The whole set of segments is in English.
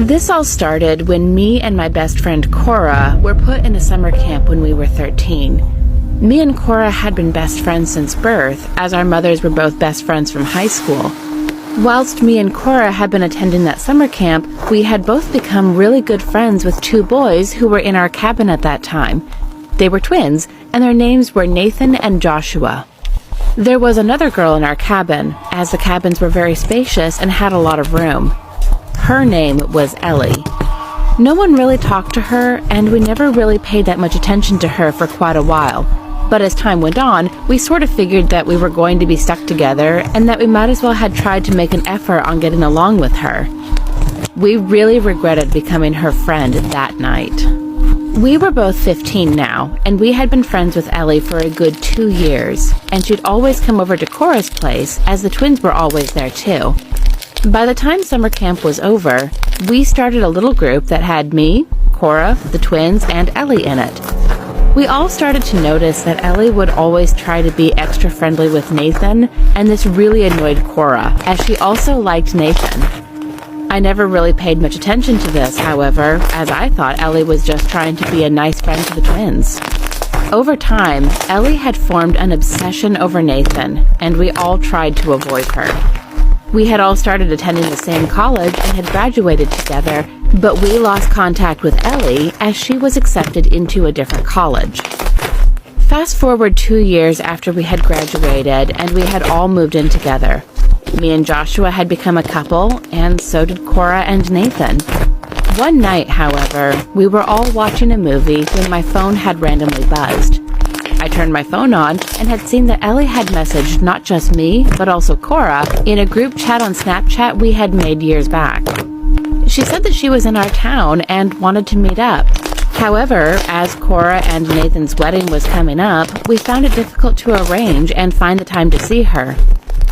This all started when me and my best friend Cora were put in a summer camp when we were 13. Me and Cora had been best friends since birth, as our mothers were both best friends from high school. Whilst me and Cora had been attending that summer camp, we had both become really good friends with two boys who were in our cabin at that time. They were twins, and their names were Nathan and Joshua. There was another girl in our cabin, as the cabins were very spacious and had a lot of room. Her name was Ellie. No one really talked to her, and we never really paid that much attention to her for quite a while. But as time went on, we sort of figured that we were going to be stuck together and that we might as well had tried to make an effort on getting along with her. We really regretted becoming her friend that night. We were both 15 now, and we had been friends with Ellie for a good 2 years, and she'd always come over to Cora's place, as the twins were always there too. By the time summer camp was over, we started a little group that had me, Cora, the twins, and Ellie in it. We all started to notice that Ellie would always try to be extra friendly with Nathan, and this really annoyed Cora, as she also liked Nathan. I never really paid much attention to this, however, as I thought Ellie was just trying to be a nice friend to the twins. Over time, Ellie had formed an obsession over Nathan, and we all tried to avoid her. We had all started attending the same college and had graduated together, but we lost contact with Ellie as she was accepted into a different college. Fast forward 2 years after we had graduated and we had all moved in together. Me and Joshua had become a couple, and so did Cora and Nathan. One night, however, we were all watching a movie when my phone had randomly buzzed. I turned my phone on and had seen that Ellie had messaged not just me, but also Cora in a group chat on Snapchat we had made years back. She said that she was in our town and wanted to meet up. However, as Cora and Nathan's wedding was coming up, we found it difficult to arrange and find the time to see her.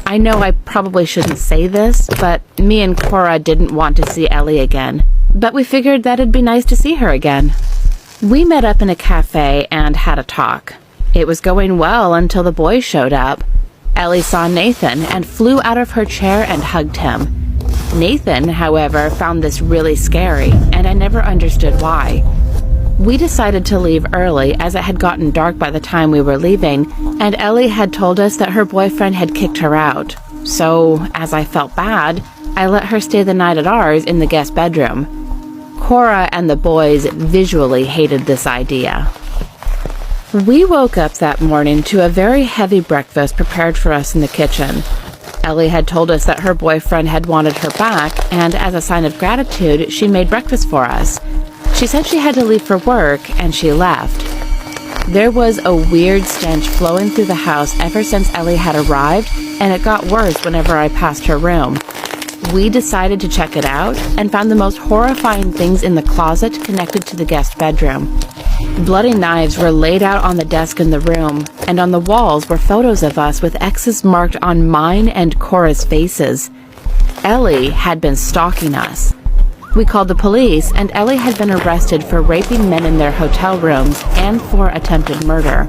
I know I probably shouldn't say this, but me and Cora didn't want to see Ellie again. But we figured that it'd be nice to see her again. We met up in a cafe and had a talk. It was going well until the boys showed up. Ellie saw Nathan and flew out of her chair and hugged him. Nathan, however, found this really scary, and I never understood why. We decided to leave early as it had gotten dark by the time we were leaving, and Ellie had told us that her boyfriend had kicked her out. So, as I felt bad, I let her stay the night at ours in the guest bedroom. Cora and the boys visually hated this idea. We woke up that morning to a very heavy breakfast prepared for us in the kitchen. Ellie had told us that her boyfriend had wanted her back, and as a sign of gratitude, she made breakfast for us. She said she had to leave for work, and she left. There was a weird stench flowing through the house ever since Ellie had arrived, and it got worse whenever I passed her room. We decided to check it out, and found the most horrifying things in the closet connected to the guest bedroom. Bloody knives were laid out on the desk in the room, and on the walls were photos of us with X's marked on mine and Cora's faces. Ellie had been stalking us. We called the police, and Ellie had been arrested for raping men in their hotel rooms and for attempted murder.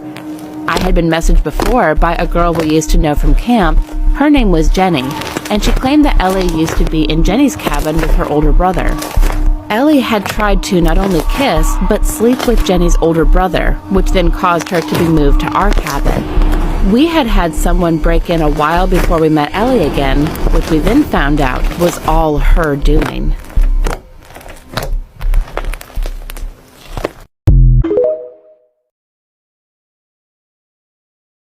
I had been messaged before by a girl we used to know from camp. Her name was Jenny, and she claimed that Ellie used to be in Jenny's cabin with her older brother. Ellie had tried to not only kiss, but sleep with Jenny's older brother, which then caused her to be moved to our cabin. We had had someone break in a while before we met Ellie again, which we then found out was all her doing.